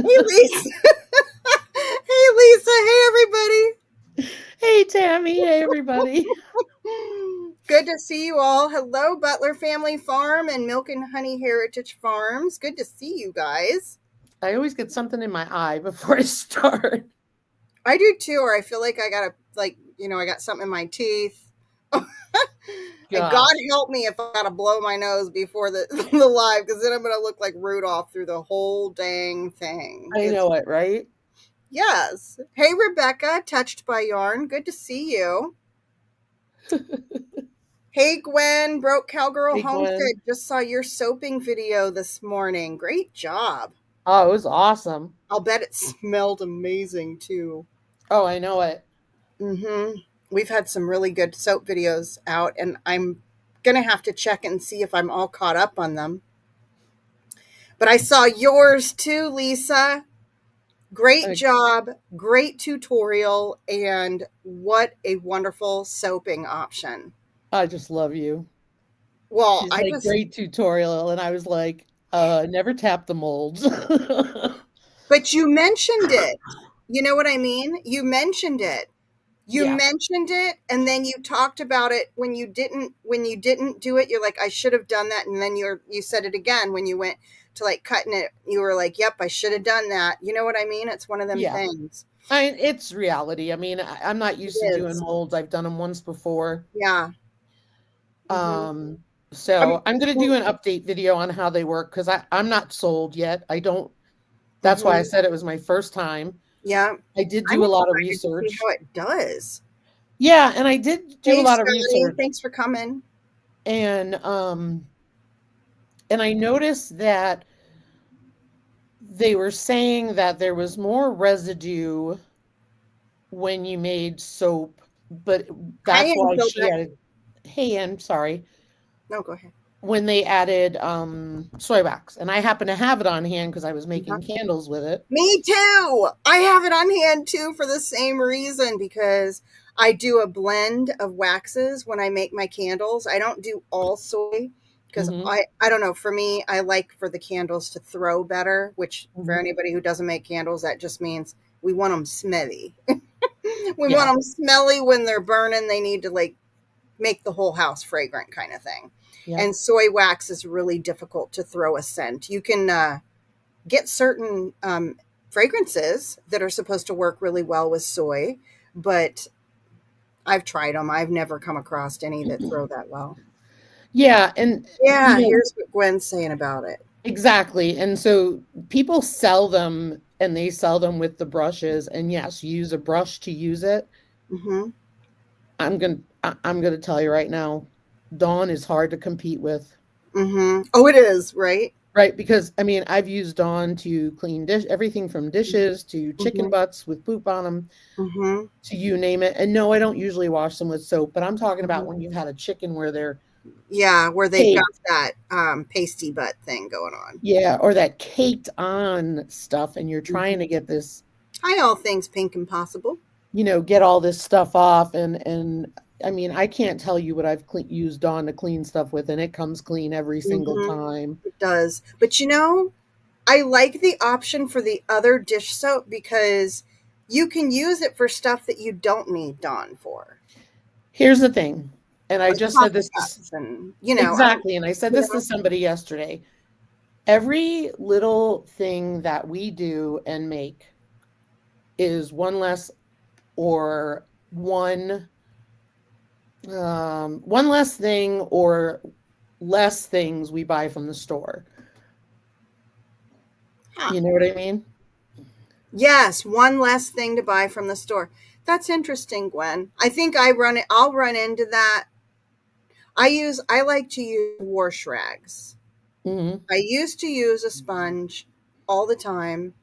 Hey, Lisa. Hey, Lisa. Hey, everybody. Hey, Tammy. Hey, everybody. Good to see you all. Hello, Butler Family Farm and Milk and Honey Heritage Farms. Good to see you guys. I always get something in my eye before I start. I do too, or I feel like I got I got something in my teeth. And God Gosh, help me if I gotta blow my nose before the, the live, because then I'm gonna look like Rudolph through the whole dang thing. I It's know it, right? yes. Hey, Rebecca, touched by yarn. Good to see you. Hey, Gwen, Broke Cowgirl Hey, Gwen. Homestead. Just saw your soaping video this morning. Great job. Oh, it was awesome. I'll bet it smelled amazing too. Oh, I know it. Mm-hmm. We've had some really good soap videos out, and I'm gonna have to check and see if I'm all caught up on them. But I saw yours too, Lisa. Great I, job, great tutorial, and what a wonderful soaping option. I just love you. Well, She's I like, just great tutorial. And I was like, never tap the molds. but you mentioned it. You know what I mean? You mentioned it. You Yeah. mentioned it and then you talked about it when you didn't do it. You're like, I should have done that. And then you said it again when you went to like cutting it. You were like, yep, I should have done that. You know what I mean? It's one of them Yeah. things. It's reality. I mean, I'm not It used to doing is. molds. I've done them once before. Yeah. Hmm. Um, so I'm going to do an update video on how they work because I'm not sold yet. I don't, that's why I Hmm. said it was my first time. Yeah. I did I'm do a lot of excited to see research. how it does. Yeah, and I did do a Hey, lot of Scotty. research Thanks for coming. and and I noticed that they were saying that there was more residue when you made soap, but Hi, that's why Angel. she added, hey, I'm sorry, No, go ahead. when they added soy wax. And I happen to have it on hand because I was Uh-huh. making candles with it. Me too. I have it on hand too for the same reason because I do a blend of waxes when I make my candles. I don't do all soy because Hmm. I don't know, for me I like for the candles to throw better, which for Hmm. anybody who doesn't make candles that just means we want them smelly. We want Yeah. them smelly when they're burning. They need to like make the whole house fragrant kind of thing. Yep. And soy wax is really difficult to throw a scent. You can get certain fragrances that are supposed to work really well with soy, but I've tried them. I've never come across any that throw that well. Yeah. And, Yeah, here's what Gwen's saying about it. exactly. And so people sell them and they sell them with the brushes. And yes, you use a brush to use it. Hmm. I'm gonna tell you right now, Dawn is hard to compete with. Hmm. Oh, it is, right? Right, because I mean, I've used Dawn to clean everything from dishes to chicken Hmm. butts with poop on them Hmm. to you name it. And no, I don't usually wash them with soap, but I'm talking about Hmm. when you've had a chicken where they're Yeah, where they've got caked, that pasty butt thing going on. yeah, or that caked on stuff, and you're trying to Hmm. get this, Hi, all things pink and possible. get all this stuff off. And I mean, I can't tell you what I've used Dawn to clean stuff with, and it comes clean every single Hmm. time. It does. But I like the option for the other dish soap because you can use it for stuff that you don't need Dawn for, Here's the thing, and I like just said coffee this to, cups, and exactly, and I said you this to know, somebody yesterday. Every little thing that we do and make is one less or one less thing or less things we buy from the store. huh. You know what I mean? Yes, one less thing to buy from the store. That's interesting, Gwen. I think I'll run into that. I like to use wash rags. Hmm. I used to use a sponge all the time,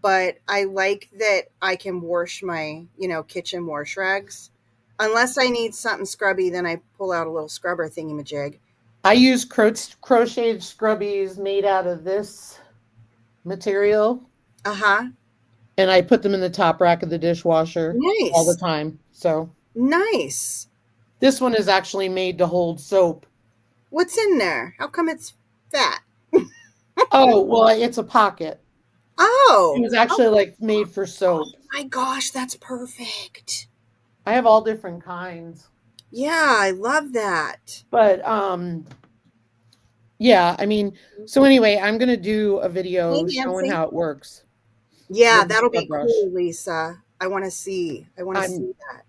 but I like that I can wash my, kitchen wash rags. Unless I need something scrubby, then I pull out a little scrubber thingy-majig. I use crocheted scrubbies made out of this material, Uh-huh. and I put them in the top rack of the dishwasher all the Nice. time. So Nice. this one is actually made to hold soap. What's in there? How come it's fat? Oh, well, it's a pocket. It Oh, was actually like made for soap. my gosh, that's perfect. I have all different kinds. Yeah, I love that. But yeah, I mean, so anyway, I'm gonna do a Hey, video showing Nancy. how it works Yeah, with the that'll scrub be brush. cool, Lisa. I want to see. I want to I'm see that.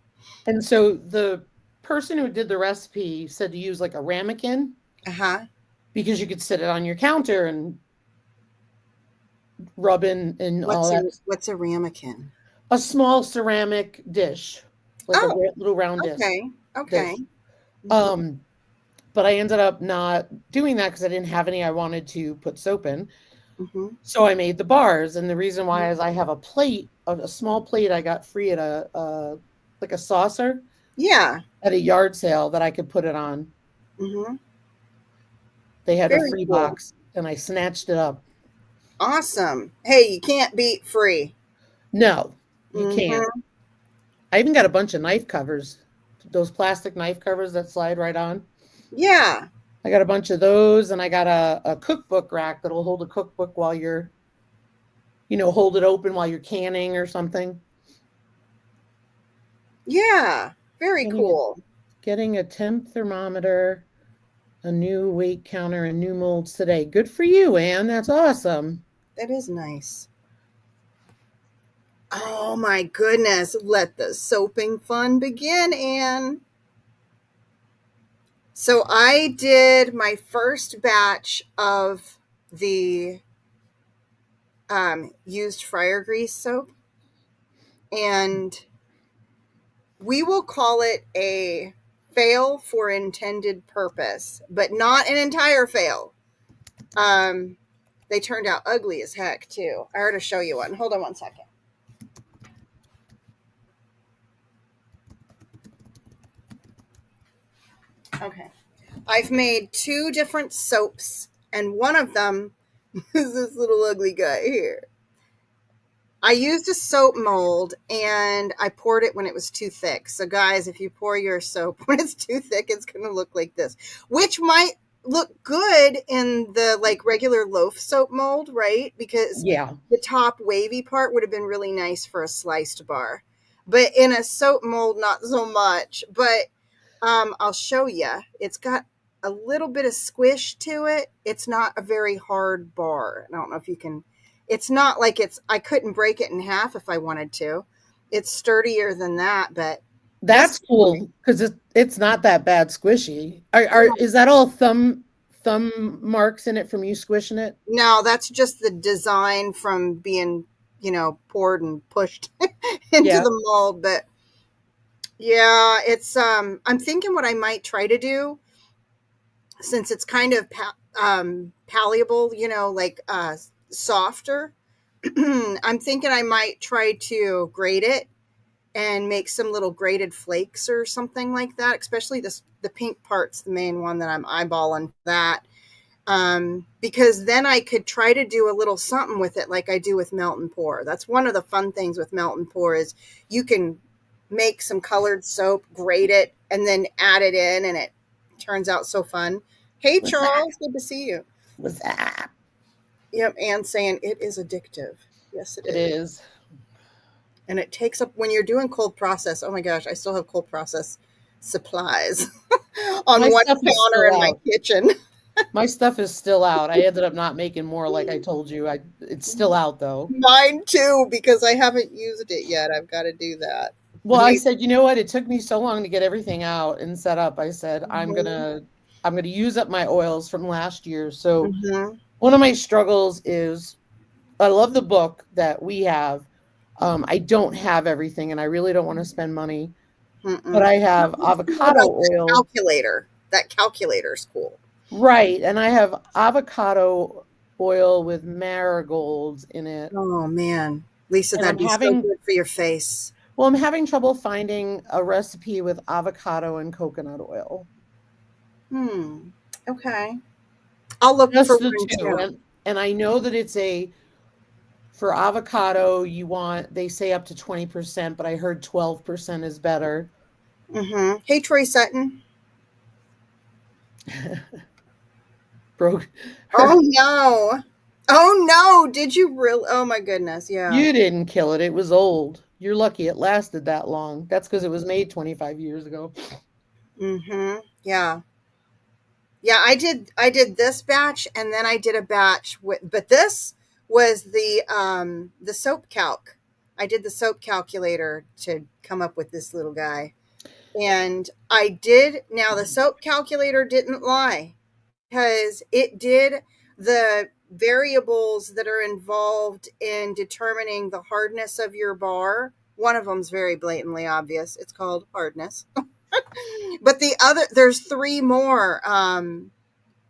and so the person who did the recipe said to use like a ramekin Uh-huh. because you could sit it on your counter and rub in and all What's a that. what's a ramekin? A small ceramic dish, like a Oh, little round okay. Okay. dish. Mhm. Um, but I ended up not doing that because I didn't have any I wanted to put soap in. Mhm. So I made the bars, and the reason why is I have a plate, a small plate I got free at a like a saucer Yeah. at a yard sale that I could put it on. Mhm. They had a Very free cool. box, and I snatched it up. Awesome. Hey, you can't beat free. No, you can't. Mhm. I even got a bunch of knife covers, those plastic knife covers that slide right on. Yeah. I got a bunch of those, and I got a cookbook rack that'll hold a cookbook while you're, hold it open while you're canning or something. Yeah. Very Getting a cool. getting a temp thermometer, a new weight counter, and new molds today. Good for you, Anne. That's awesome. That is nice. Oh my goodness. Let the soaping fun begin, Anne. So I did my first batch of the used fryer grease soap, and we will call it a fail for intended purpose, but not an entire fail. Um, they turned out ugly as heck too. I ought to show you one. Hold on one second. Okay. I've made two different soaps, and one of them is this little ugly guy here. I used a soap mold and I poured it when it was too thick. So, guys, if you pour your soap when it's too thick, it's going to look like this, which might look good in the like regular loaf soap mold, right? Because Yeah. the top wavy part would have been really nice for a sliced bar. But in a soap mold, not so much. But I'll show you. It's got a little bit of squish to it. It's not a very hard bar. I don't know if you can. It's not like I couldn't break it in half if I wanted to. It's sturdier than that, but That's that's cool because it's not that bad squishy. Is that all thumb marks in it from you squishing it? no, that's just the design from being, poured and pushed into Yeah. the mold. But yeah, it's I'm thinking what I might try to do since it's kind of palleable, like softer. I'm thinking I might try to grate it and make some little grated flakes or something like that. Especially the pink part's the main one that I'm eyeballing that. Because then I could try to do a little something with it like I do with melt and pour. That's one of the fun things with melt and pour is you can make some colored soap, grate it, and then add it in, and it turns out so fun. Hey, What's that? Charles, good to see you. What's that? Yep, and saying it is addictive. Yes, it It is. is. And it takes up when you're doing cold process. Oh my gosh, I still have cold process supplies My on one stuff is counter still in my out. kitchen. My stuff is still out. I ended up not making more like I told you. It's still out though. Mine too, because I haven't used it yet. I've got to do that. I Well, I made said, you know what? It took me so long to get everything out and set up. I said, mhm, I'm gonna use up my oils from last year. So mhm, one of my struggles is I love the book that we have. I don't have everything and I really don't want to spend money, but mm-mm. I have What's cool avocado about that oil. calculator? That calculator's cool. Right. And I have avocado oil with marigolds in it. Oh man, Lisa, And that'd be so good for your face. I'm having trouble finding a recipe with avocado and coconut oil. Hmm. Okay, I'll look for Just the one two. too. And I know that for avocado, they say up to 20%, but I heard 12% is better. Hey, Troy Sutton. Broke Oh her. no. Oh no, did you really? Oh my goodness, yeah. You didn't kill it. It was old. You're lucky it lasted that long. That's because it was made 25 years ago. Mm-hmm. Yeah. Yeah, I did this batch and then I did a batch with but this was the soap calc. I did the soap calculator to come up with this little guy. And I did now the soap calculator didn't lie because it did the variables that are involved in determining the hardness of your bar. One of them's very blatantly obvious. It's called hardness. But there's three more.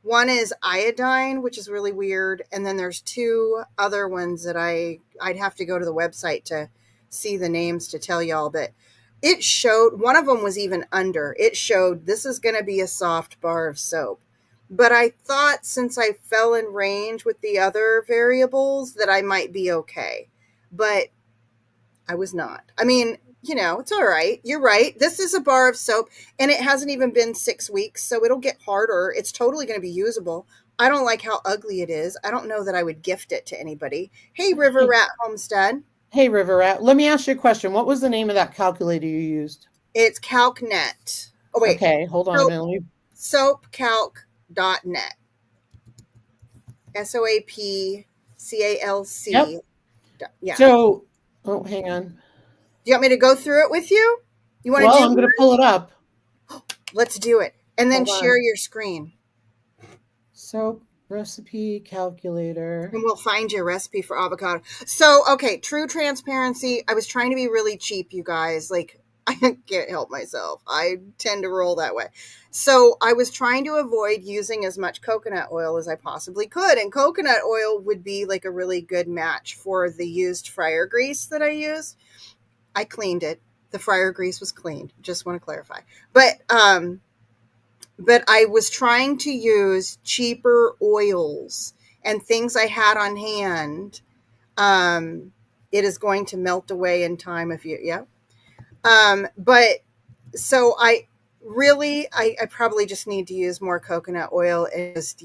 One is iodine, which is really weird, and then there's two other ones that I'd have to go to the website to see the names to tell y'all, but it showed one of them was even under. It showed this is going to be a soft bar of soap. But I thought since I fell in range with the other variables that I might be okay. But I was not. I mean, it's all right. You're right. This is a bar of soap and it hasn't even been 6 weeks, so it'll get harder. It's totally going to be usable. I don't like how ugly it is. I don't know that I would gift it to anybody. Hey, River Hey, Rat Homestead. hey, River Rat. Let me ask you a question. What was the name of that calculator you used? It's CalcNet. Oh, wait. Okay, hold on a Soap, minute. soapcalc.net. Yep. SOAPCALC. Yeah. So, oh, hang on. Do you want me to go through it with you? You want to Well, do I'm going to one? pull it up. Let's do it. And then Hold share on. your screen. Soap recipe calculator. And we'll find you a recipe for avocado. So, okay, true transparency. I was trying to be really cheap, you guys. Like, I can't help myself. I tend to roll that way. So, I was trying to avoid using as much coconut oil as I possibly could. And coconut oil would be like a really good match for the used fryer grease that I use. I cleaned it. The fryer grease was cleaned. Just want to clarify. But I was trying to use cheaper oils and things I had on hand. Um, it is going to melt away in time if you, yeah. But so I probably just need to use more coconut oil and just,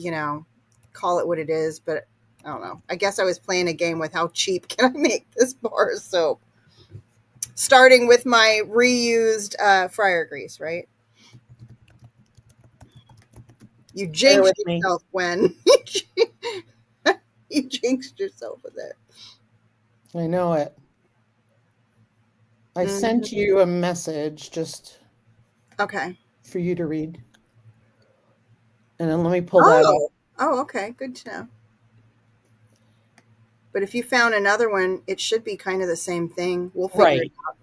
call it what it is. But I don't know. I guess I was playing a game with how cheap can I make this bar of soap, starting with my reused fryer grease, right? You Bear jinxed with me. yourself when you jinxed yourself with it. I know it. I Mhm. sent you a message just Okay. for you to read. And then let me pull that up. Oh. Oh, okay. Good to know. But if you found another one, it should be kind of the same thing. We'll figure it Right. out.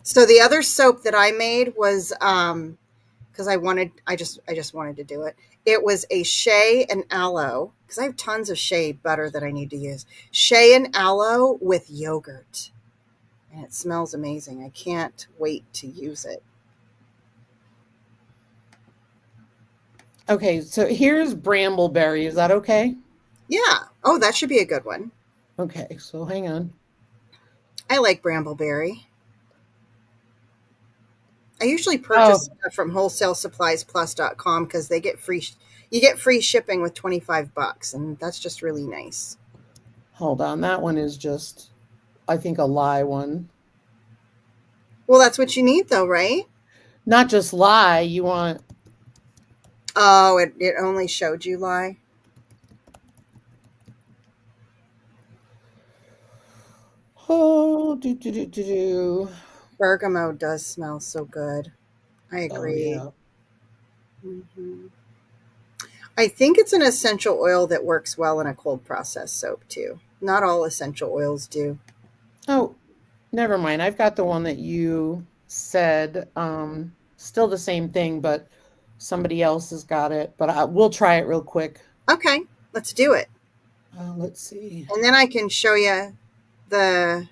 So the other soap that I made was because I just wanted to do it. It was a shea and aloe because I have tons of shea butter that I need to use. Shea and aloe with yogurt. And it smells amazing. I can't wait to use it. Okay, so here's brambleberry. Is that okay? Yeah. Oh, that should be a good one. Okay, so hang on. I like brambleberry. I usually purchase Oh, stuff from wholesalesuppliesplus.com because you get free shipping with 25 bucks and that's just really nice. hold on. That one is just, I think, a lie one. Well, that's what you need though, right? Not just lie, you want, Oh, it only showed you lie. oh, do, do, do, do, do. Bergamot does smell so good. I Oh, agree. yeah. Hmm. I think it's an essential oil that works well in a cold process soap too. Not all essential oils do. Oh, never mind. I've got the one that you said. Still the same thing, but somebody else has got it. But we'll try it real quick. Okay, let's do it. Let's see. And then I can show you the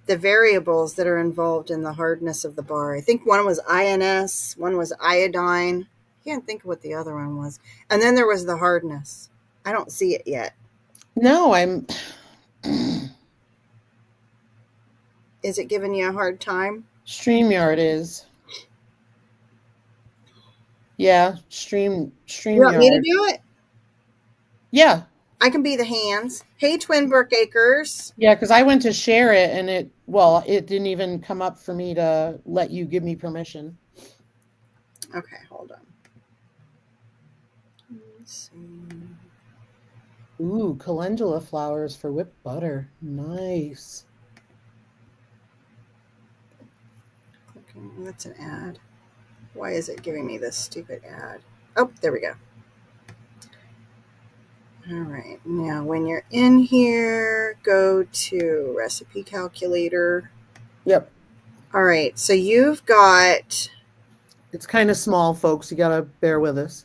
the variables that are involved in the hardness of the bar. I think one was INS, one was iodine. I can't think of what the other one was. And then there was the hardness. I don't see it yet. No, I'm. Is it giving you a hard time? StreamYard is. Yeah, You want me to StreamYard. do it? Yeah. I can be the hands. Hey, Twin Brookacres. Yeah, because I went to share it and it didn't even come up for me to let you give me permission. Okay, hold on. Let's see. Ooh, calendula flowers for whipped butter. Nice. That's an ad. Why is it giving me this stupid ad? Oh, there we go. All right, now when you're in here, go to recipe calculator. Yep. All right, so you've got It's kind of small, folks. You gotta bear with us.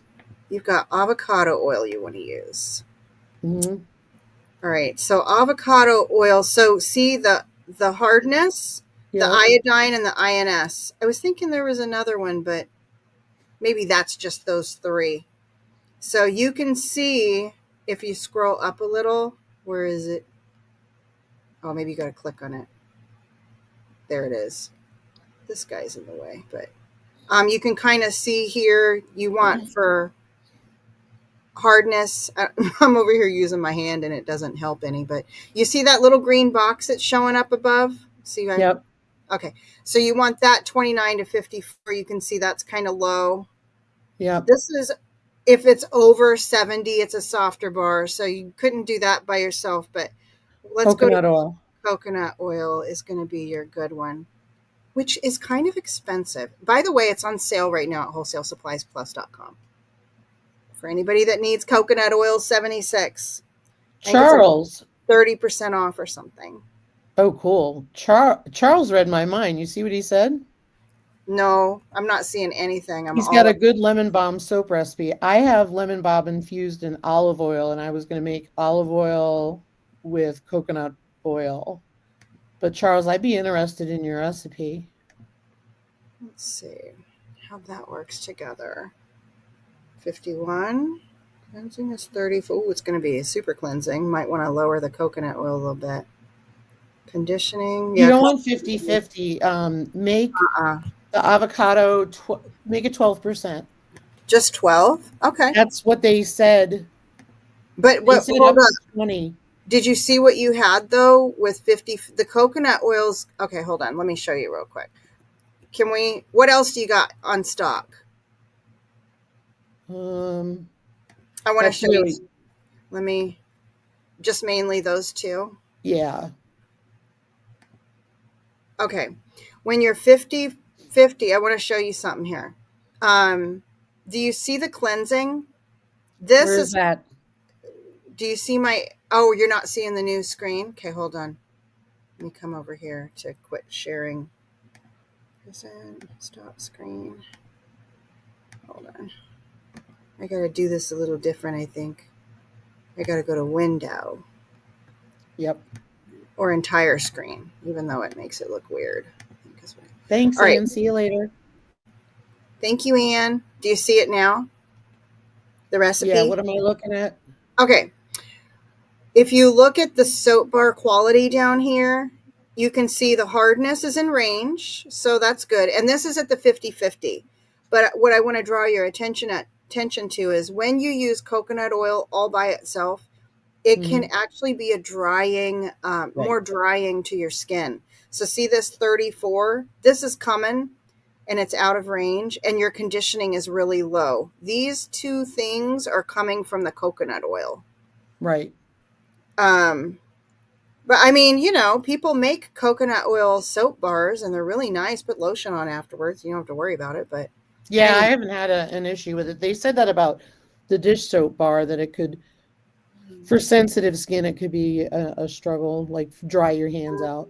avocado oil you want to use. Hmm. All right, so avocado oil. So see the hardness, the Yep. iodine, and the INS. I was thinking there was another one, but maybe that's just those three. So you can see if you scroll up a little, where is it? Oh, maybe you got to click on it. There it is. This guy's in the way, but you can kind of see here you want for hardness. I'm over here using my hand and it doesn't help any, but you see that little green box that's showing up above? See, Yep. okay. So you want that 29 to 54. You can see that's kind of low. Yep. This is, if it's over 70, it's a softer bar. So you couldn't do that by yourself, but let's go to Coconut oil. coconut oil is going to be your good one, which is kind of expensive. By the way, it's on sale right now at wholesalesuppliesplus.com. For anybody that needs coconut oil, 76. I think it's like Charles. 30% off or something. Oh, cool. Charles read my mind. You see what he said? No, I'm not seeing anything. I'm He's got all a good lemon balm soap recipe. I have lemon balm infused in olive oil, and I was going to make olive oil with coconut oil. But Charles, I'd be interested in your recipe. let's see how that works together. 51. Cleansing is 30. Oh, it's going to be super cleansing. Might want to lower the coconut oil a little bit. Conditioning. You Yeah. don't want 50-50. Make Uh-uh. the avocado, make it 12%. Just 12? Okay. That's what they said. But They what, said hold up to on. 20. Did you see what you had though with 50? The coconut oils. Okay, hold on. Let me show you real quick. What else do you got on stock? Um, I want to that's show you. really, Let me, just mainly those two. yeah. Okay. When you're 50, I want to show you something here. Um, do you see the cleansing? This Where is is, that? do you see oh, you're not seeing the new screen? Okay, hold on. Let me come over here to quit sharing. Present, stop screen. Hold on. I got to do this a little different, I think. I got to go to window Yep. or entire screen, even though it makes it look weird. Thanks, All right. Ann. See you later. Thank you, Anne. Do you see it now? The Yeah, recipe? what am I looking at? Okay. If you look at the soap bar quality down here, you can see the hardness is in range. So that's good. And this is at the 50-50. But what I want to draw your attention to is when you use coconut oil all by itself, it can Hmm. actually be a drying, Right. more drying to your skin. So see this 34? This is coming and it's out of range and your conditioning is really low. These two things are coming from the coconut oil. Right. Um, but I mean, people make coconut oil soap bars and they're really nice. Put lotion on afterwards. You don't have to worry about it. But Yeah, I anyway, haven't had an issue with it. They said that about the dish soap bar that it could, for sensitive skin, it could be a struggle, like dry your hands out.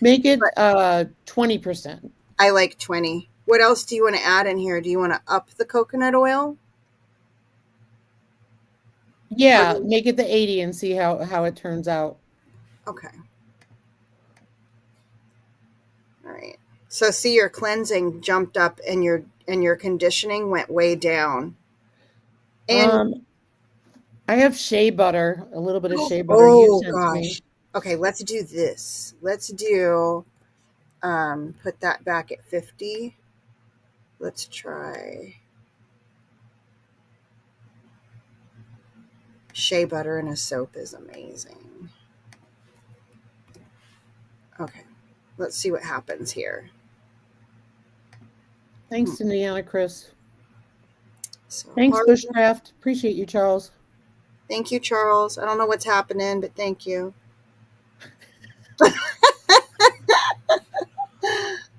Make it but 20%. I like 20. What else do you want to add in here? Do you want to up the coconut oil? Or Yeah, make it the 80 and see how it turns out. okay. All right. So see your cleansing jumped up and your conditioning went way down. And Um, I have shea butter, a little bit of shea butter you oh sent to me. gosh. Okay, let's do this. Let's do put that back at 50. Let's try. Shea butter in a soap is amazing. Okay, let's see what happens here. Thanks to Indiana Chris. So Thanks, hard. Bushcraft. Appreciate you, Charles. Thank you, Charles. I don't know what's happening, but thank you.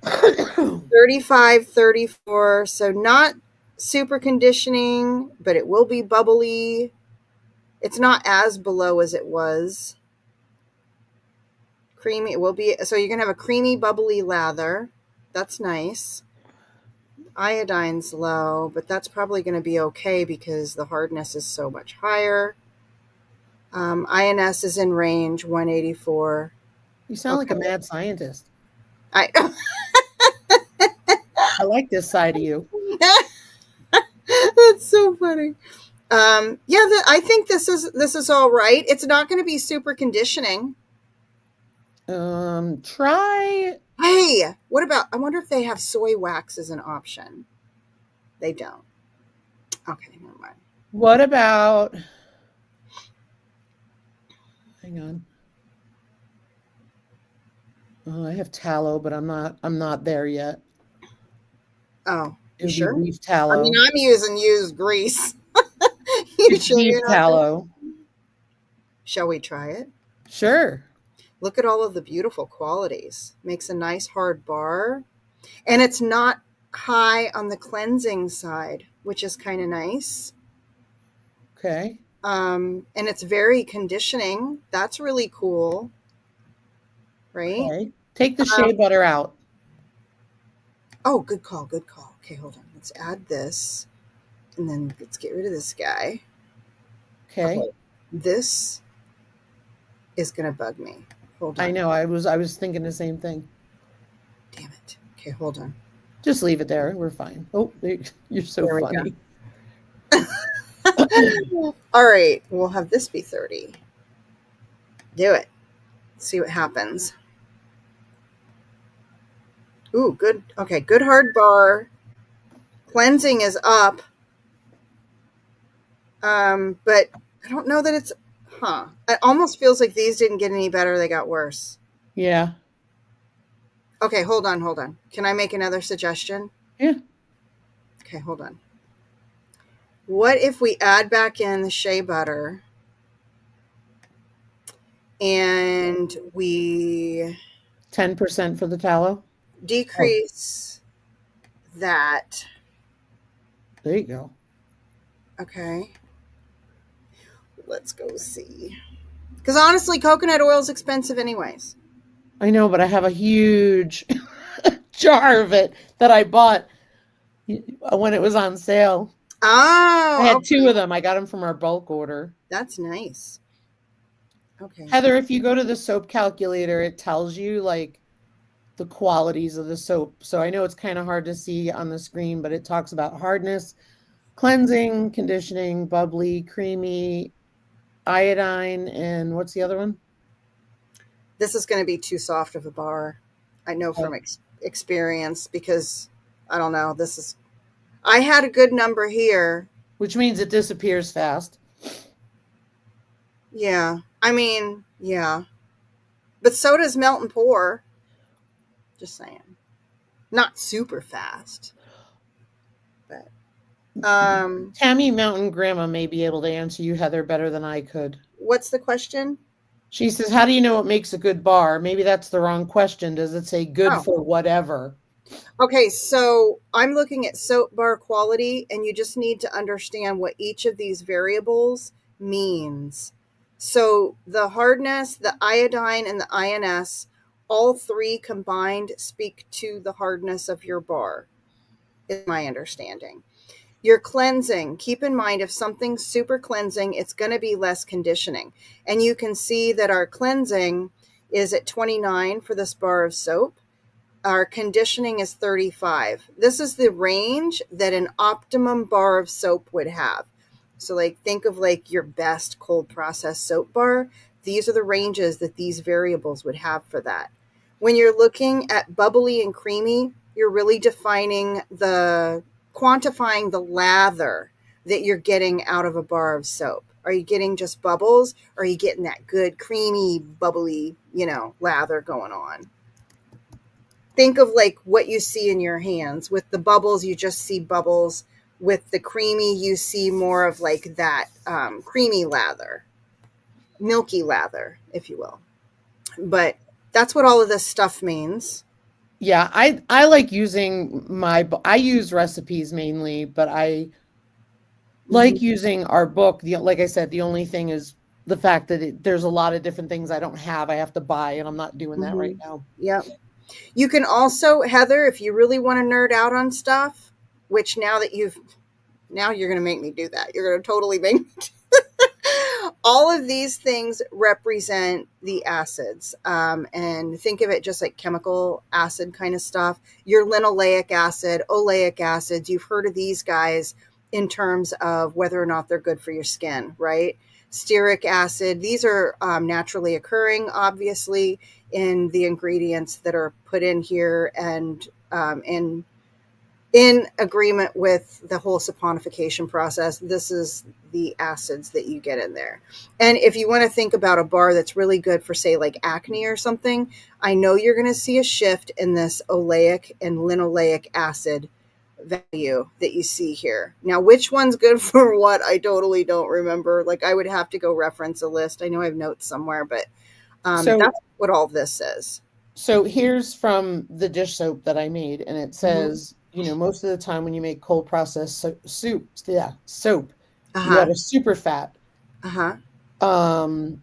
35, 34. So not super conditioning, but it will be bubbly. It's not as below as it was. Creamy. It will be. So you're going to have a creamy, bubbly lather. That's nice. Iodine's low, but that's probably going to be okay because the hardness is so much higher. INS is in range 184. You sound like a mad scientist. I I like this side of you. That's so funny. Yeah, I think this is all right. It's not going to be super conditioning. Try. Hey, what about? I wonder if they have soy wax as an option. They don't. Okay, never mind. What about? Hang on. I have tallow, but I'm not there yet. Oh, It would sure? be beef I tallow. mean, I'm using used grease. It's beef tallow. Shall we try it? Sure. Look at all of the beautiful qualities. Makes a nice hard bar. And it's not high on the cleansing side, which is kind of nice. Okay. And it's very conditioning. That's really cool. Right? Okay. Take the shea butter out. Oh, good call. Good call. Okay, hold on. Let's add this. And then let's get rid of this guy. Okay. This is going to bug me. Hold on. I know. I was thinking the same thing. Damn it. Okay, hold on. Just leave it there. We're fine. Oh, you're so funny. All right. We'll have this be 30. Do it. See what happens. Ooh, good. Okay, good hard bar. Cleansing is up. But I don't know that it's, it almost feels like these didn't get any better. They got worse. Yeah. Okay, hold on. Can I make another suggestion? Yeah. Okay, hold on. What if we add back in the shea butter and we 10% for the tallow? decrease that. There you go. Okay. Let's go see. Because honestly, coconut oil is expensive anyways. I know, but I have a huge jar of it that I bought when it was on sale. Oh, I had 2 of them. I got them from our bulk order. That's nice. Okay. Heather, if you go to the soap calculator, it tells you like the qualities of the soap. So I know it's kind of hard to see on the screen, but it talks about hardness, cleansing, conditioning, bubbly, creamy, iodine, and what's the other one? This is going to be too soft of a bar. I know from experience because I don't know. I had a good number here. Which means it disappears fast. Yeah. I mean, yeah. But so does melt and pour. Just saying. Not super fast. But Tammy Mtn Grandma may be able to answer you, Heather, better than I could. What's the question? She says, how do you know what makes a good bar? Maybe that's the wrong question. Does it say good for whatever? Okay, so I'm looking at soap bar quality, and you just need to understand what each of these variables means. So the hardness, the iodine, and the INS, all three combined speak to the hardness of your bar, is my understanding. Your cleansing, keep in mind if something's super cleansing, it's going to be less conditioning. And you can see that our cleansing is at 29 for this bar of soap. Our conditioning is 35. This is the range that an optimum bar of soap would have. So like think of like your best cold processed soap bar. These are the ranges that these variables would have for that. When you're looking at bubbly and creamy, you're really quantifying the lather that you're getting out of a bar of soap? Are you getting just bubbles, or are you getting that good creamy bubbly, lather going on? Think of like what you see in your hands. With the bubbles, you just see bubbles. With the creamy, you see more of like that creamy lather, milky lather, if you will. But that's what all of this stuff means. Yeah, I like using I use recipes mainly, but I like Mm-hmm. using our book. Like I said, the only thing is the fact that there's a lot of different things I don't have. I have to buy, and I'm not doing that Mm-hmm. right now. Yep. You can also, Heather, if you really want to nerd out on stuff, which now you're going to make me do that. You're going to totally make me. All of these things represent the acids, and think of it just like chemical acid kind of stuff. Your linoleic acid, oleic acids, you've heard of these guys in terms of whether or not they're good for your skin, right? Stearic acid, these are naturally occurring, obviously, in the ingredients that are put in here, and in agreement with the whole saponification process. This is the acids that you get in there. And if you want to think about a bar that's really good for, say, like acne or something, I know you're going to see a shift in this oleic and linoleic acid value that you see here. Now, which one's good for what, I totally don't remember. Like, I would have to go reference a list. I know I have notes somewhere, but So that's what all this is. So here's from the dish soap that I made, and it Mm-hmm. says, most of the time when you make cold processed soap, you Uh-huh. add a super fat. Uh-huh. Um,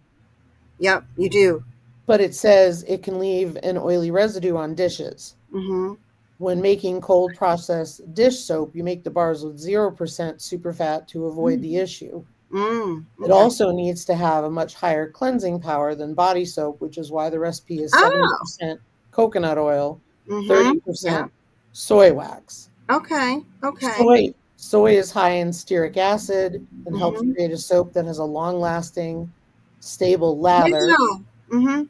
Yep, you do. but it says it can leave an oily residue on dishes. Mm-hmm. When making cold processed dish soap, you make the bars with 0% super fat to avoid Mm. the issue. It Okay. also needs to have a much higher cleansing power than body soap, which is why the recipe is Oh. 70% coconut oil, Mm-hmm. Yeah. 30% soy wax. Okay. Okay. Soy is high in stearic acid and helps Mm-hmm. create a soap that has a long-lasting, stable lather, Yeah. Mm-hmm.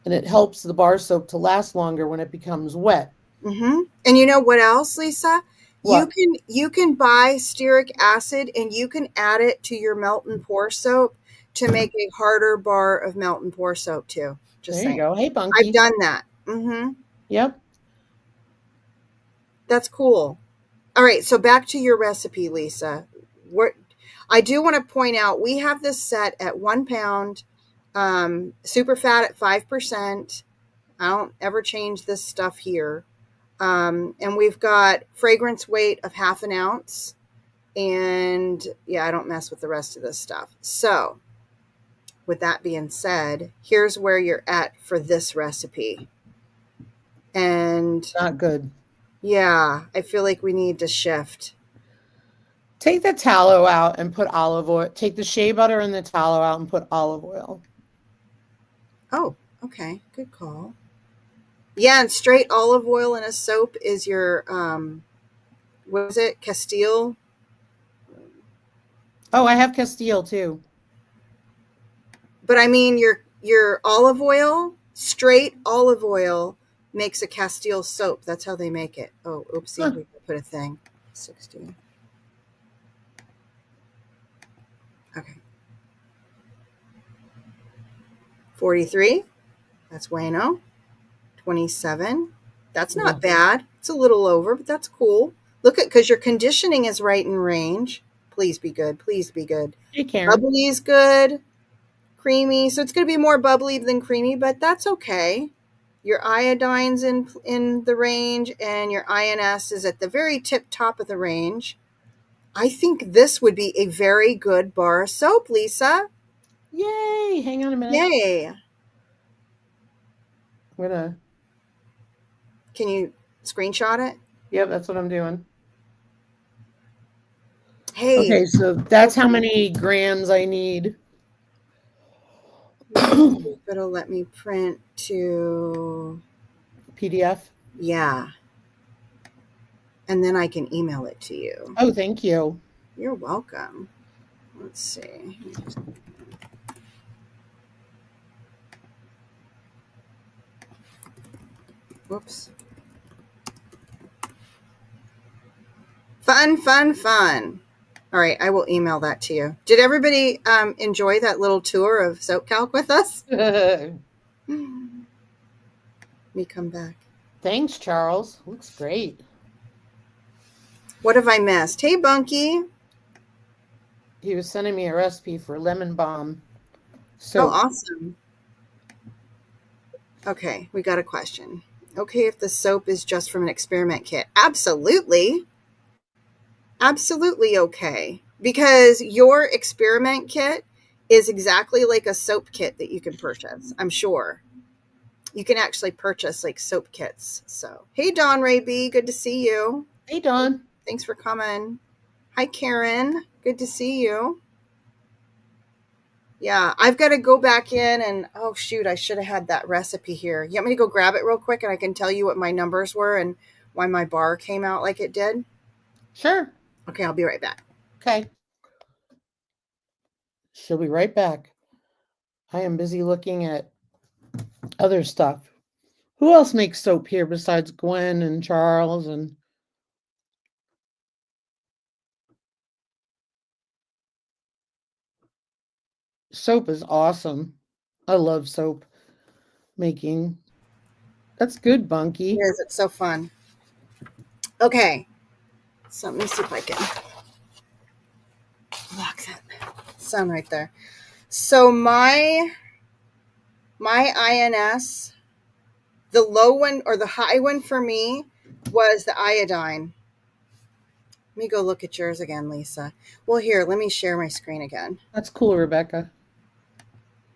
and it helps the bar soap to last longer when it becomes wet. Mm-hmm. And you know what else, Lisa? What? You can buy stearic acid and you can add it to your melt and pour soap to make a harder bar of melt and pour soap too. Just There you saying. go. Hey, I've Bunky. done that. Mm-hmm. Yep. That's cool. All right, so back to your recipe, Lisa. What I do want to point out, we have this set at 1 pound, super fat at 5%. I don't ever change this stuff here. And we've got fragrance weight of half an ounce. And yeah, I don't mess with the rest of this stuff. So, with that being said, here's where you're at for this recipe. And Not good. yeah, I feel like we need to shift. Take the tallow out and put olive oil. Take the shea butter and the tallow out and put olive oil. Oh, okay. Good call. Yeah, and straight olive oil in a soap is your what is it? Castile. Oh, I have Castile too. But I mean your olive oil, straight olive oil makes a Castile soap. That's how they make it. Oh, oopsie, Huh. we put a thing. 60. Okay. 43. That's bueno. 27. That's not bad. It's a little over, but that's cool. Look at, because your conditioning is right in range. Please be good. Please be good. Hey, Karen. Bubbly is good. Creamy. So it's going to be more bubbly than creamy, but that's okay. Your iodine's in the range, and your INS is at the very tip top of the range. I think this would be a very good bar of soap, Lisa. Yay. Hang on a minute. Yay. I'm gonna. Can you screenshot it? Yep, that's what I'm doing. Hey, Okay, so that's how many grams I need. let me see if it'll let me print to, PDF. yeah, and then I can email it to you. Oh, thank you. You're welcome. Let's see. Whoops. Fun, fun, fun. All right, I will email that to you. Did everybody enjoy that little tour of Soap Calc with us? Let me come back. Thanks, Charles. Looks great. What have I missed? Hey, Bunky. He was sending me a recipe for lemon balm Oh, soap. awesome. Okay, we got a question. Okay, if the soap is just from an experiment kit. Absolutely. Absolutely okay. Because your experiment kit is exactly like a soap kit that you can purchase, I'm sure. You can actually purchase like soap kits. So, hey, Don Ray B, good to see you. Hey, Dawn. Thanks for coming. Hi, Karen. Good to see you. Yeah, I've got to go back in and oh shoot, I should have had that recipe here. You want me to go grab it real quick and I can tell you what my numbers were and why my bar came out like it did? Sure. Okay, I'll be right back. Okay. She'll be right back. I am busy looking at other stuff. Who else makes soap here besides Gwen and Charles and soap is awesome. I love soap making. That's good, It Bunky. is, it's so fun. Okay, so let me see if I can lock that sound right there. So my INS, the low one or the high one for me was the iodine. Let me go look at yours again, Lisa. Well, here, let me share my screen again. That's cool, Rebecca.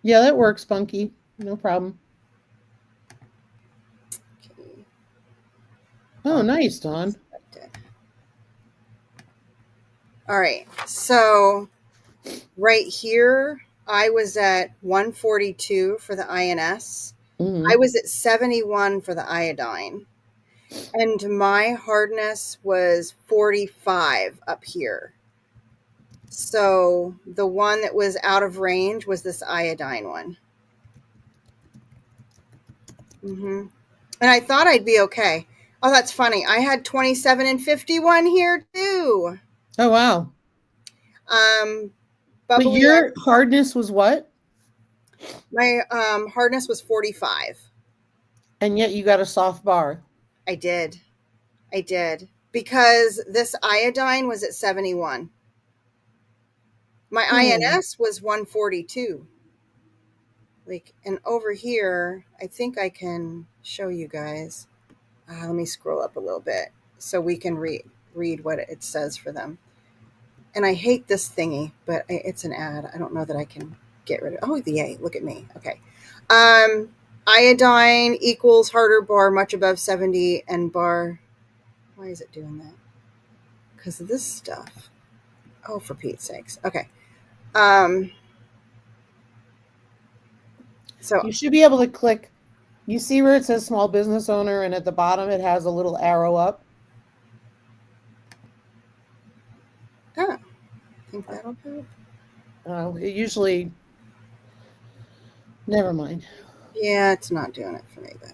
Yeah, that works, Bunky. No problem. Okay. Oh, nice, Dawn. All right, so right here, I was at 142 for the INS. I Mm-hmm. was at 71 for the iodine. And my hardness was 45 up here. So the one that was out of range was this iodine one. And I thought I'd be okay. Oh, that's funny. I had 27 and 51 here too. Oh, wow. Um, But bubbly, your hardness was what? my hardness was 45. And yet you got a soft bar. I did. I did. Because this iodine was at 71. My Hmm. INS was 142. Like, and over here, I think I can show you guys. Let me scroll up a little bit so we can read what it says for them. And I hate this thingy, but it's an ad. I don't know that I can get rid of. Oh, yay! Look at me. Okay. Um, iodine equals harder bar much above 70 and bar. Why is it doing that? Because of this stuff. Oh, for Pete's sakes. Okay. Um, so You should be able to click. You see where it says small business owner, and at the bottom it has a little arrow up. I think that'll help. It usually, never mind. Yeah, it's not doing it for me, but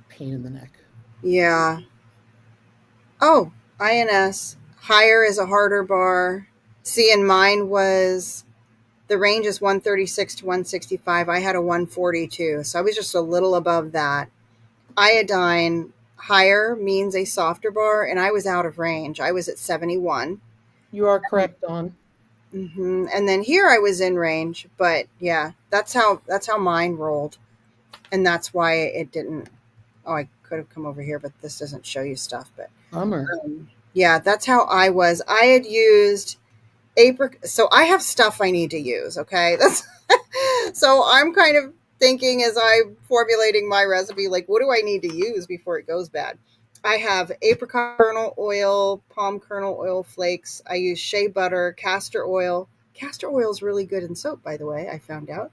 Pain in the neck. yeah. Oh, INS. Higher is a harder bar. See, and mine was the range is 136 to 165. I had a 142, so I was just a little above that. Iodine higher means a softer bar, and I was out of range. I was at 71. You are correct, Dawn. And then here I was in range, but yeah, that's how mine rolled, and that's why it didn't. Oh, I could have come over here, but this doesn't show you stuff. But Bummer. yeah, that's how I was. I had used so I have stuff I need to use. Okay, that's so I'm kind of thinking as I'm formulating my recipe, like what do I need to use before it goes bad? I have apricot kernel oil, palm kernel oil flakes. I use shea butter, castor oil. Castor oil is really good in soap, by the way. I found out.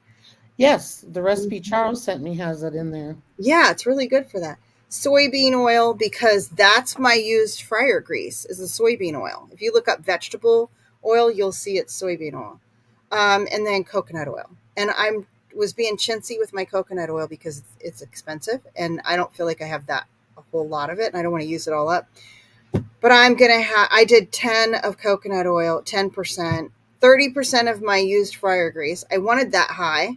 Yes, the recipe Charles sent me has it in there. Yeah, it's really good for that. Soybean oil, because that's my used fryer grease, is the soybean oil. If you look up vegetable oil, you'll see it's soybean oil. And then coconut oil. And I was being chintzy with my coconut oil because it's expensive, and I don't feel like I have that a whole lot of it, and I don't want to use it all up. But I'm going to have, I did 10 of coconut oil, 10%, 30% of my used fryer grease. I wanted that high.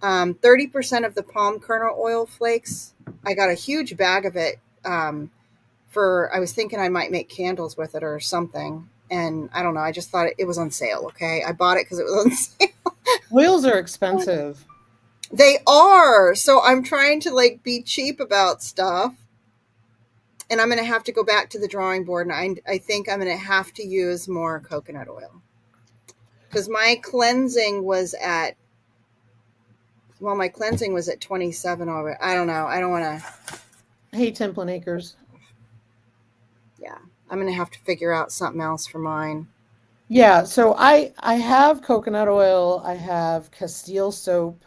30% of the palm kernel oil flakes. I got a huge bag of it I was thinking I might make candles with it or something. And I don't know. I just thought it was on sale. Okay. I bought it because it was on sale. Oils are expensive. They are. So I'm trying to like be cheap about stuff. And I'm going to have to go back to the drawing board. And I think I'm going to have to use more coconut oil. Because my cleansing was at, well, my cleansing was at 27 already. I don't know. I don't want to. Hey, Templin Acres. Yeah. I'm going to have to figure out something else for mine. Yeah, so I have coconut oil, I have Castile soap.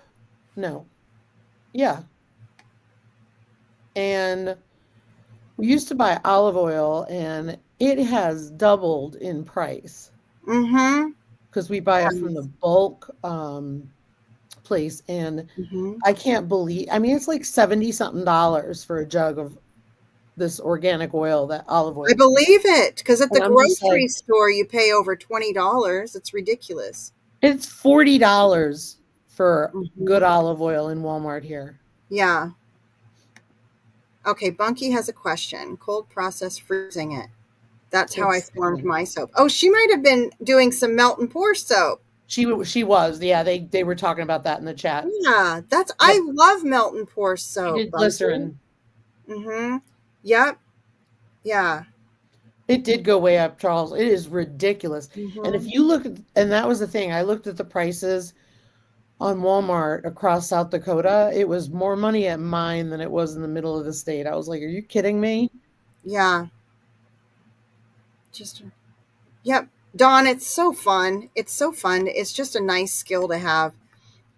No. Yeah. And we used to buy olive oil and it has doubled in price Mm-hmm. because we buy it from the bulk place and Mm-hmm. I can't believe I mean it's like 70 something dollars for a jug of this organic oil, that olive I oil. believe it. Because at the And I'm just grocery like, store, you pay over $20. It's ridiculous. it's $40 for good Mm-hmm. olive oil in Walmart here. Yeah. Okay. Bunky has a question. Cold process freezing it. That's how I It's formed my soap. Oh, she might have been doing some melt and pour soap. she was. Yeah, they were talking about that in the chat. Yeah, I Yep. love melt and pour She soap, did Bunky. glycerin. Mm-hmm. Yep. Yeah. It did go way up, Charles. It is ridiculous. And if Mm-hmm. you look at, and that was the thing, I looked at the prices on Walmart across South Dakota. It was more money at mine than it was in the middle of the state. I was like, are you kidding me? Yeah. Just yep. Dawn, it's so fun. It's so fun. It's just a nice skill to have.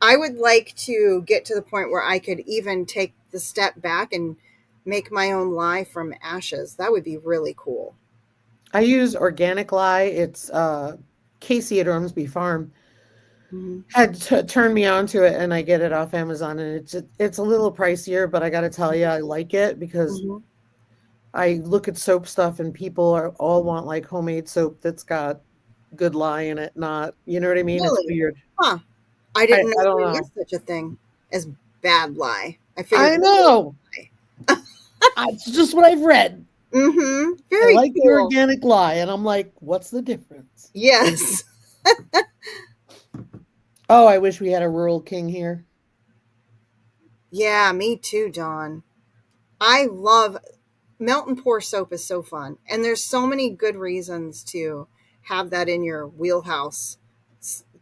I would like to get to the point where I could even take the step back and make my own lye from ashes. That would be really cool. I use organic lye. It's Casey at Ormsby Farm Mm-hmm. had turned me on to it, and I get it off Amazon, and it's a little pricier, but I got to tell you, I like it because Mm-hmm. I look at soap stuff, and people are all want like homemade soap that's got good lye in it, not you know what I mean? It's Really? weird. Huh. I didn't I know don't there know. was such a thing as bad lye. I figured I know. It's just what I've read. mm-hmm. I Very like the cool. organic lye, and I'm like, what's the difference? Yes. Oh, I wish we had a rural king here. Yeah, me too, Dawn. I love melt and pour soap is so fun. And there's so many good reasons to have that in your wheelhouse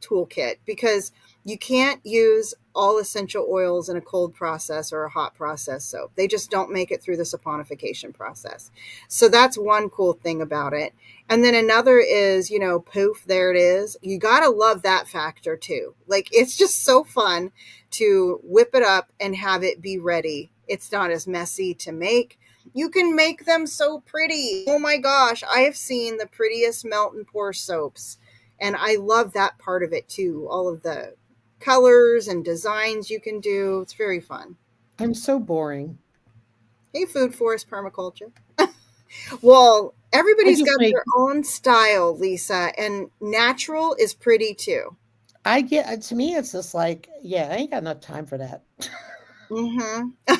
toolkit because you can't use all essential oils in a cold process or a hot process soap. They just don't make it through the saponification process. So that's one cool thing about it. And then another is, poof, there it is. You got to love that factor too. Like it's just so fun to whip it up and have it be ready. It's not as messy to make. You can make them so pretty. Oh my gosh, I have seen the prettiest melt and pour soaps. And I love that part of it too. All of the colors and designs you can do. It's very fun. I'm so boring. Hey, Food Forest Permaculture. Well, I everybody's just got make their own style, Lisa, and natural is pretty too. I get to me it's just like, yeah, I ain't got enough time for that. Mm-hmm.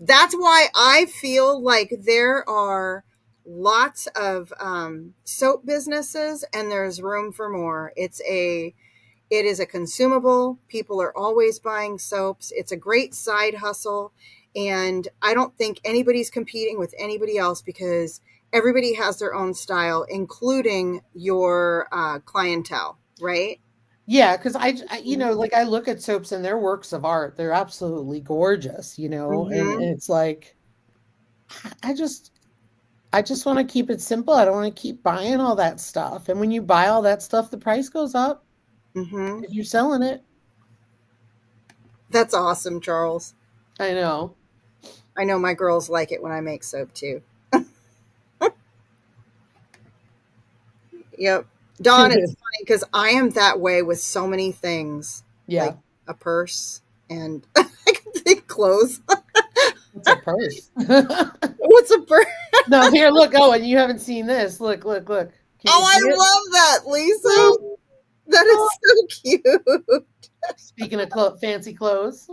That's why I feel like there are lots of soap businesses and there's room for more. It is a consumable. People are always buying soaps. It's a great side hustle. And I don't think anybody's competing with anybody else because everybody has their own style, including your clientele, right? Yeah, because like I look at soaps and they're works of art. They're absolutely gorgeous, and Mm-hmm. it's like I just I just want to keep it simple. I don't want to keep buying all that stuff. And when you buy all that stuff, the price goes up Mm-hmm. if you're selling it. That's awesome, Charles. I know. I know my girls like it when I make soap too. Yep. Dawn, it's funny because I am that way with so many things, like Yeah, a purse and I can think clothes. it's a purse. What's a purse? No, here, look. Oh, and you haven't seen this. Look, look, look. Can you Oh, I see it? love that, Lisa. Oh, That oh. is so cute. Speaking of fancy clothes.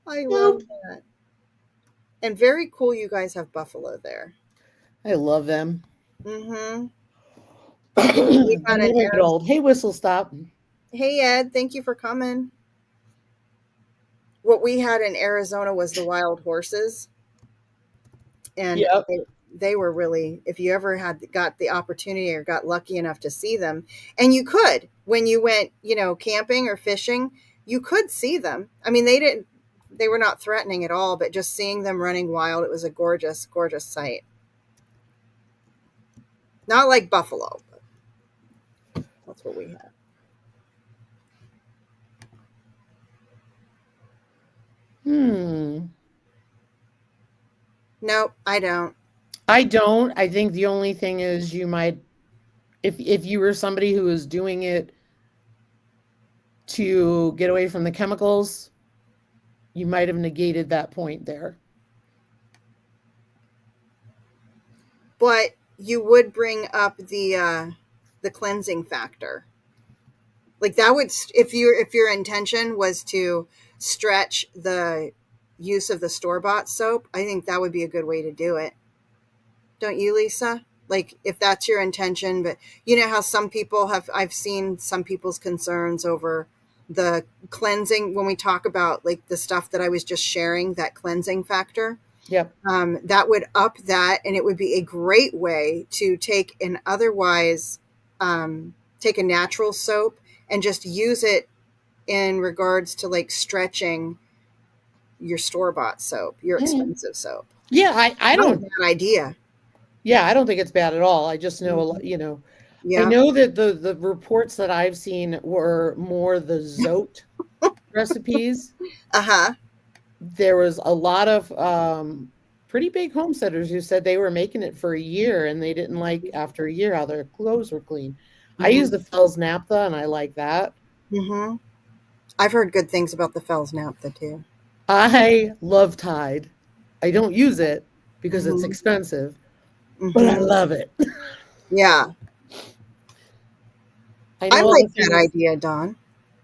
I love Nope. that. And very cool you guys have buffalo there. I love them. Mm-hmm. We They had an never get Arizona. old. Hey, whistle stop. Hey Ed, thank you for coming. What we had in Arizona was the wild horses, and Yep. they were really, if you ever had got the opportunity or got lucky enough to see them, and you could when you went, camping or fishing, you could see them. I mean, they were not threatening at all, but just seeing them running wild, it was a gorgeous, gorgeous sight. Not like buffalo, but that's what we had. Hmm. Nope, I don't. I don't. I think the only thing is you might, if you were somebody who was doing it to get away from the chemicals, you might have negated that point there. But you would bring up the cleansing factor. Like that would, if your intention was to stretch the use of the store bought soap, I think that would be a good way to do it. Don't you, Lisa? Like if that's your intention, but you know how some people have, I've seen some people's concerns over the cleansing when we talk about like the stuff that I was just sharing, that cleansing factor. Yep. That would up that, and it would be a great way to take an otherwise take a natural soap and just use it in regards to like stretching your store bought soap, your Mhm. expensive soap. Yeah, I Not a don't. bad idea. Yeah, I don't think it's bad at all. I just know a Mhm. lot. I Yeah. know that the reports that I've seen were more the zote recipes. Uh huh. There was a lot of pretty big homesteaders who said they were making it for a year and they didn't like after a year how their clothes were clean. I use Hmm. the Fells Naphtha and I like that. Hmm. I've heard good things about the Fells naphtha too. I love Tide. I don't use it because it's Hmm. expensive, but I Hmm. love it. Yeah, I I know all the like that things. idea, Don.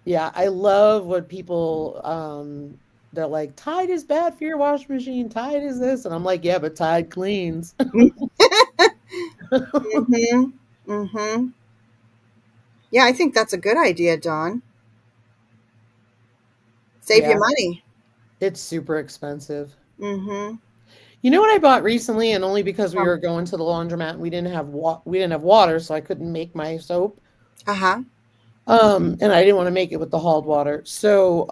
Yeah, I love what people they're like, Tide is bad for your washing machine. Tide is this. And I'm like, yeah, but Tide cleans. Hmm. Hmm. Yeah, I think that's a good idea, Don. Save you Yeah, money. it's super expensive. Hmm. You know what I bought recently, and only because we were going to the laundromat and we didn't have water, so I couldn't make my soap. Uh huh. And I didn't want to make it with the hauled water. So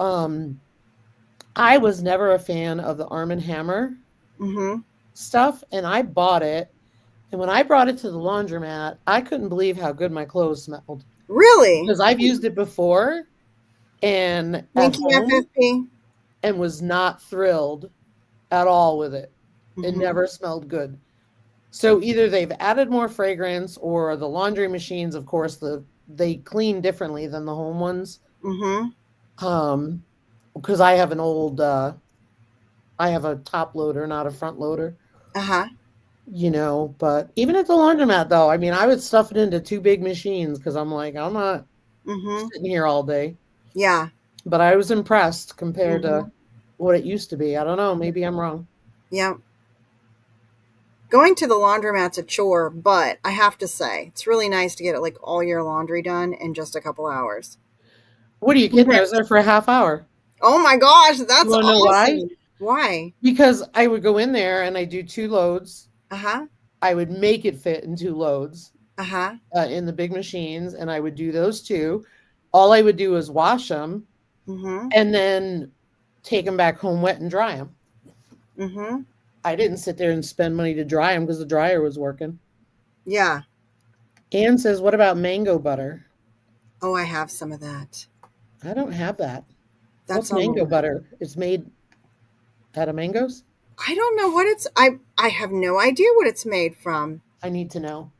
I was never a fan of the Arm& and Hammer Hmm. stuff, and I bought it. And when I brought it to the laundromat, I couldn't believe how good my clothes smelled Really? because I've used it before and at Thank you, home FFP. and was not thrilled at all with it. It Hmm. never smelled good. So either they've added more fragrance or the laundry machines, of course, they clean differently than the home ones. Hmm. Um, because I have a top loader, not a front loader, Uh huh. but even at the laundromat though, I mean, I would stuff it into two big machines because I'm like, I'm not Hmm. sitting here all day. Yeah. But I was impressed compared to Hmm. what it used to be. I don't know, maybe I'm wrong. Yeah. Going to the laundromat's a chore, but I have to say, it's really nice to get like all your laundry done in just a couple hours. What are you kidding? I was there for a half hour. Oh my gosh, You that's want to know why? awesome. Why? Because I would go in there and I do two loads. Uh huh. I would make it fit in two loads Uh huh. in the big machines, and I would do those two. All I would do is wash them Mm-hmm. and then take them back home wet and dry them. Mm-hmm. I didn't sit there and spend money to dry them because the dryer was working. Yeah. Ann says, "What about mango butter?" Oh, I have some of that. I don't have that. That's What's on the mango list. butter? It's made out of mangoes? I don't know what it's. I have no idea what it's made from. I need to know.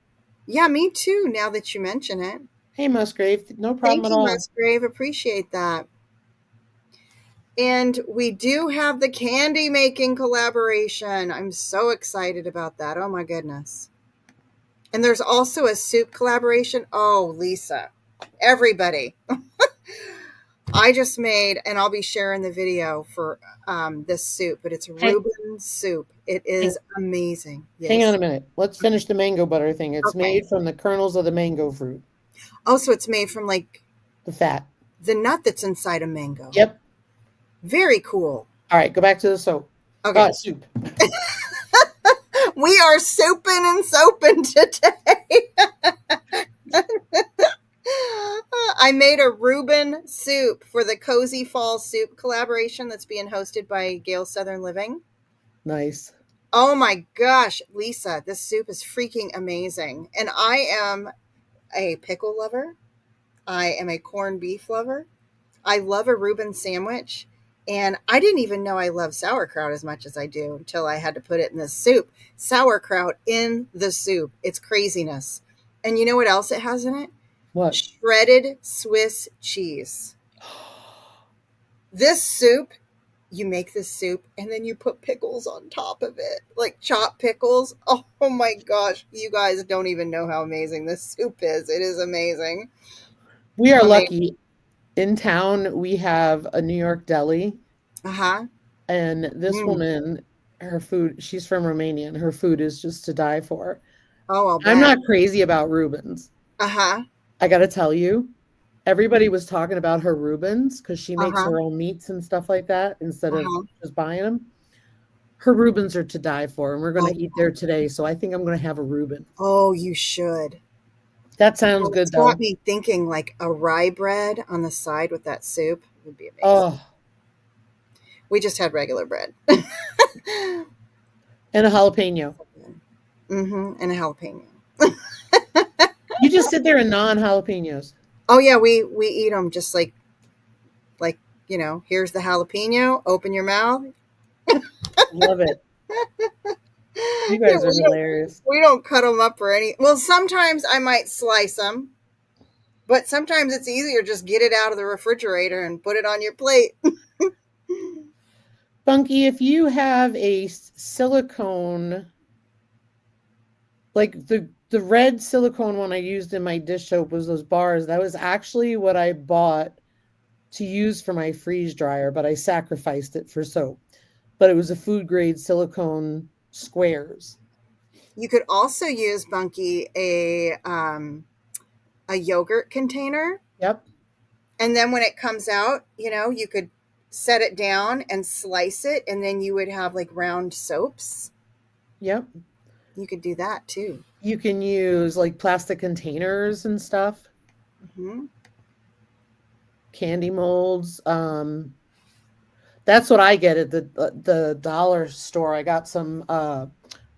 Yeah, me too. Now that you mention it. Hey, Musgrave, no problem Thank at you, all. Musgrave. Appreciate that. And we do have the candy making collaboration. I'm so excited about that. Oh my goodness. And there's also a soup collaboration. Oh, Lisa, everybody. I just made, and I'll be sharing the video for this soup, but it's Hey, Reuben soup. It hang, is amazing. hang on Yes. a minute. Let's finish the mango butter thing. It's Okay. made from the kernels of the mango fruit, Oh, so it's made from like the fat. the nut that's inside a mango. Yep. Very cool. All right, go back to the soap. Okay. Soup. We are souping and soaping today. I made a Reuben soup for the Cozy Fall Soup collaboration that's being hosted by Gale Southern Living. Nice. Oh my gosh, Lisa, this soup is freaking amazing. And I am a pickle lover. I am a corned beef lover. I love a Reuben sandwich. And I didn't even know I love sauerkraut as much as I do until I had to put it in this soup. Sauerkraut in the soup. It's craziness. And you know what else it has in it? What? Shredded Swiss cheese. This soup, you make this soup and then you put pickles on top of it, like chopped pickles. Oh my gosh, you guys don't even know how amazing this soup is. It is amazing. We are Amazing. lucky. In town, we have a New York deli, Uh-huh. and this Mm. woman, her food, she's from Romania, and her food is just to die for. Oh, I'll I'm bet. not crazy about Reubens. Uh-huh. I got to tell you, everybody was talking about her Reubens because she makes Uh-huh. her own meats and stuff like that instead of Uh-huh. just buying them. Her Reubens are to die for, and we're going Oh, to eat there today. So I think I'm going to have a Reuben. oh, you should. That sounds Well, good, it's got though. me thinking like a rye bread on the side with that soup would be amazing. Oh, We just had regular bread. and a jalapeno. Mm-hmm. And a jalapeno. You just sit there and gnaw on jalapenos. Oh yeah, we eat them just like here's the jalapeno. Open your mouth. Love it. You Yeah, guys are hilarious. we don't cut them up or any. Well, sometimes I might slice them, but sometimes it's easier just get it out of the refrigerator and put it on your plate. Bunky, if you have a silicone, like the red silicone one I used in my dish soap was those bars. That was actually what I bought to use for my freeze dryer, but I sacrificed it for soap. But it was a food grade silicone squares. You could also use Bunky a yogurt container, Yep. and then when it comes out, you could set it down and slice it, and then you would have like round soaps. Yep. You could do that too. You can use like plastic containers and stuff, Hmm. candy molds. That's what I get at the dollar store. I got some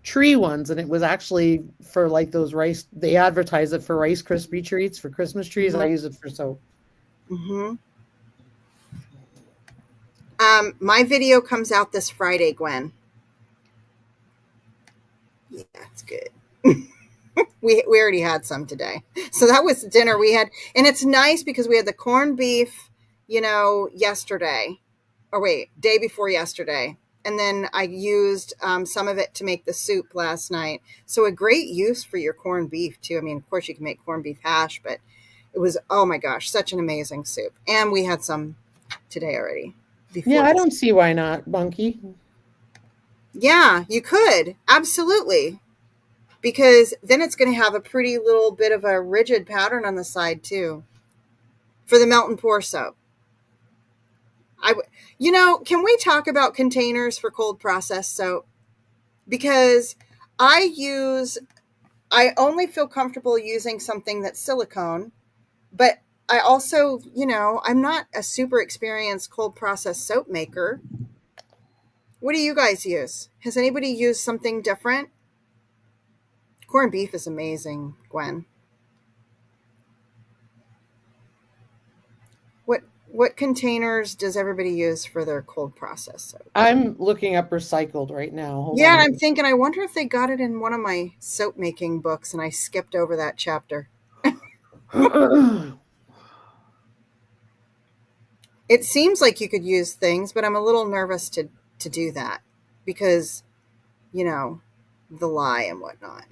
tree ones, and it was actually for like those rice. They advertise it for Rice Krispie treats for Christmas trees. I use it for soap. Hmm. My video comes out this Friday, Gwen. Yeah, it's good. We already had some today, so that was dinner we had, and it's nice because we had the corned beef, yesterday, or wait, day before yesterday, and then I used some of it to make the soup last night. So a great use for your corned beef too. I mean, of course you can make corned beef hash, but it was, oh my gosh, such an amazing soup, and we had some today already Yeah, before I this. don't see why not, Bunky. Yeah, you could absolutely, because then it's going to have a pretty little bit of a rigid pattern on the side too for the melt and pour soap. Can we talk about containers for cold processed soap? Because I only feel comfortable using something that's silicone, but I also, I'm not a super experienced cold processed soap maker. What do you guys use? Has anybody used something different? Corned beef is amazing, Gwen. What containers does everybody use for their cold process soap? I'm looking up recycled right now. Hold on Yeah, a I'm thinking, I wonder if they got it in one of my soap making books and I skipped over that chapter. minute. It seems like you could use things, but I'm a little nervous to do that because, you know, the lye and whatnot.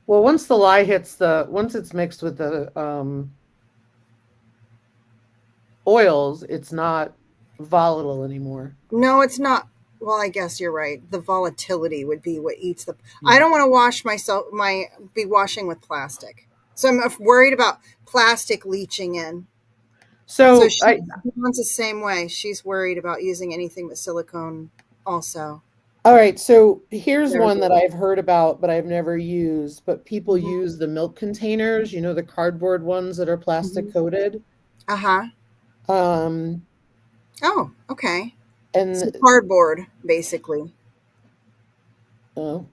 Well, once it's mixed with the oils, it's not volatile anymore. No, it's not. Well, I guess you're right. The volatility would be what eats the. I Yeah. don't want to wash myself. Be washing with plastic, so I'm worried about plastic leaching in. So So she I runs the same way. She's worried about using anything with silicone. Also, All right, so here's there's one a. that I've heard about, but I've never used. But people Mhm, use the milk containers, the cardboard ones that are plastic mhm. coated. Uh huh. Um, Oh, okay. So and cardboard, basically. oh,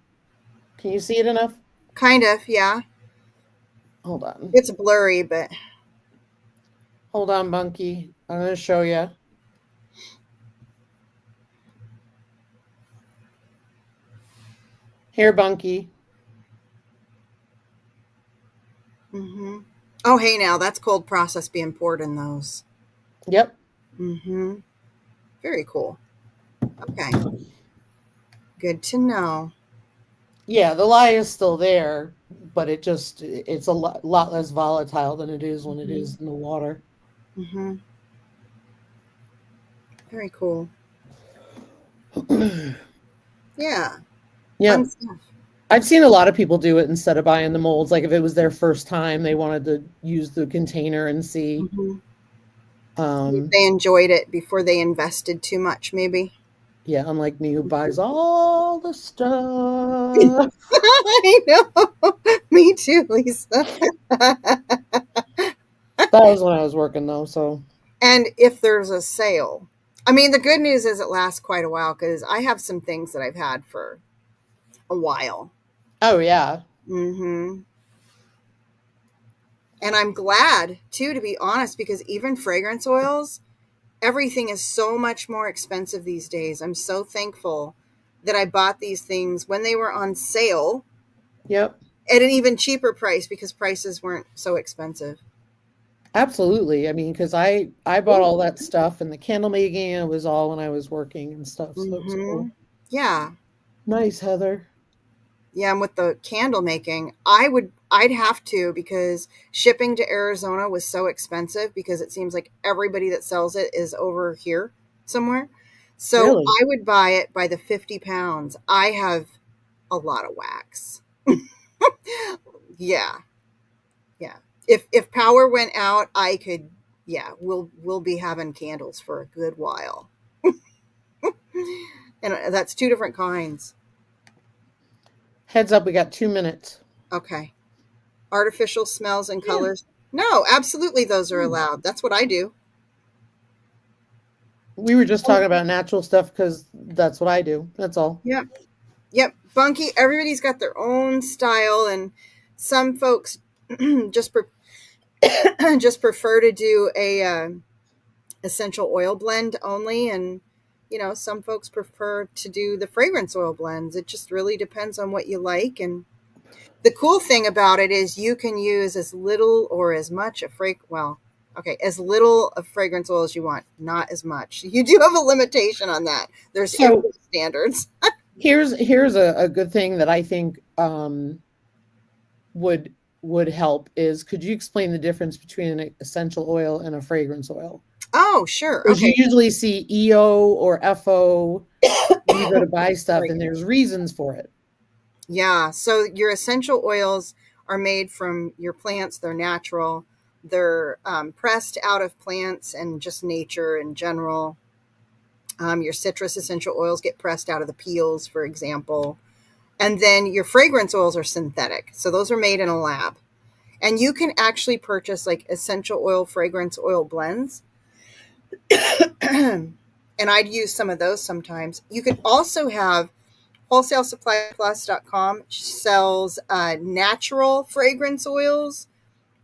can you see it enough? Kind of, yeah. Hold on. It's blurry, but Hold on, Bunky. I'm going to show you. Here, Bunky. hmm. Oh, hey, now that's cold process being poured in those. Yep. Mm-hmm. Very cool. Okay, good to know. Yeah, the lye is still there, but it's a lot less volatile than it is when it Mm-hmm. is in the water. Mm-hmm. Very cool. Yeah, fun Yep. stuff. I've seen a lot of people do it instead of buying the molds. Like if it was their first time, they wanted to use the container and see. Mm-hmm. Um, They enjoyed it before they invested too much, maybe. yeah, unlike me who buys all the stuff. I know. Me too, Lisa. That was when I was working though, so And if there's a sale, I mean, the good news is it lasts quite a while because I have some things that I've had for a while. oh yeah. Hmm. And I'm glad too, to be honest, because even fragrance oils, everything is so much more expensive these days. I'm so thankful that I bought these things when they were on sale Yep. at an even cheaper price because prices weren't so expensive. Absolutely. I mean, because I bought Ooh. all that stuff and the candle making, it was all when I was working and stuff. So it was Hmm. cool. Yeah. Nice, Heather. Yeah, and with the candle making, I'd have to because shipping to Arizona was so expensive because it seems like everybody that sells it is over here somewhere. So Really? I would buy it by the 50 pounds. I have a lot of wax. Yeah, yeah. If power went out, I could, yeah, we'll be having candles for a good while. And that's two different kinds. Heads up, we got 2 minutes. Okay. Artificial smells and Yeah. colors. No, absolutely those are allowed. That's what I do. We were just talking about natural stuff because that's what I do. That's all. Yep. Yep. Bunky, everybody's got their own style and some folks just just prefer to do a essential oil blend only and some folks prefer to do the fragrance oil blends. It just really depends on what you like. And the cool thing about it is you can use as little or as much as little of fragrance oil as you want, not as much. You do have a limitation on that. There's So import standards. here's a good thing that I think would would help is could you explain the difference between an essential oil and a fragrance oil? Oh, sure. Because you Okay. usually see EO or FO when you go to buy stuff, Sorry. and there's reasons for it. Yeah. So your essential oils are made from your plants. They're natural. They're pressed out of plants and just nature in general. Your citrus essential oils get pressed out of the peels, for example. And then your fragrance oils are synthetic. So those are made in a lab. And you can actually purchase like essential oil, fragrance oil blends. And I'd use some of those sometimes. You can also have wholesalesupplyplus.com sells natural fragrance oils,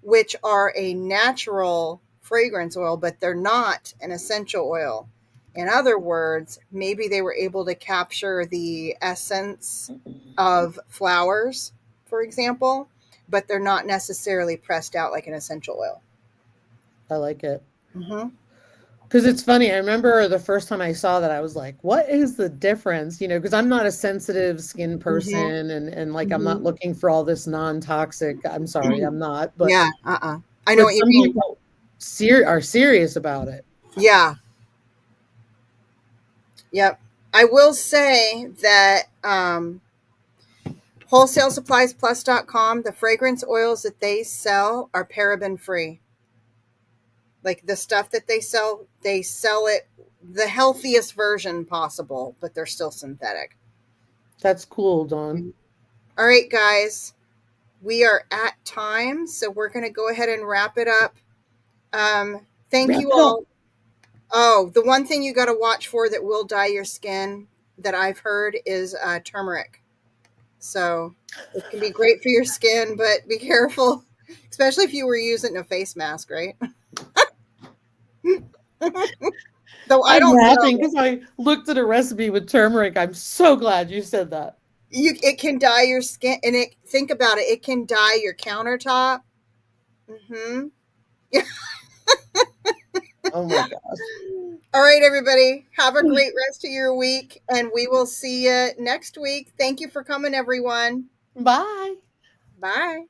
which are a natural fragrance oil, but they're not an essential oil. In other words, maybe they were able to capture the essence of flowers, for example, but they're not necessarily pressed out like an essential oil. I like it. Mhm. Because it's funny, I remember the first time I saw that, I was like, "What is the difference?" You know, because I'm not a sensitive skin Mhm. person, and like I'm not Mhm. looking for all this non-toxic. I'm sorry, I'm not, Yeah. Uh-uh. I know but what you some mean. people are serious about it. Yeah. Yep. I will say that wholesalesuppliesplus.com, the fragrance oils that they sell are paraben free. Like the stuff that they sell it the healthiest version possible, but they're still synthetic. That's cool, Dawn. All right, guys, we are at time, so we're going to go ahead and wrap it up. Thank Wrap you it up. all. Oh, the one thing you got to watch for that will dye your skin that I've heard is turmeric. So it can be great for your skin, but be careful, especially if you were using a face mask, right? Though I I'm don't laughing know. because I looked at a recipe with turmeric. I'm so glad you said that. It can dye your skin, and it think about it, it can dye your countertop. Mm-hmm. Oh my gosh. All right, everybody. Have a great rest of your week, and we will see you next week. Thank you for coming, everyone. Bye. Bye.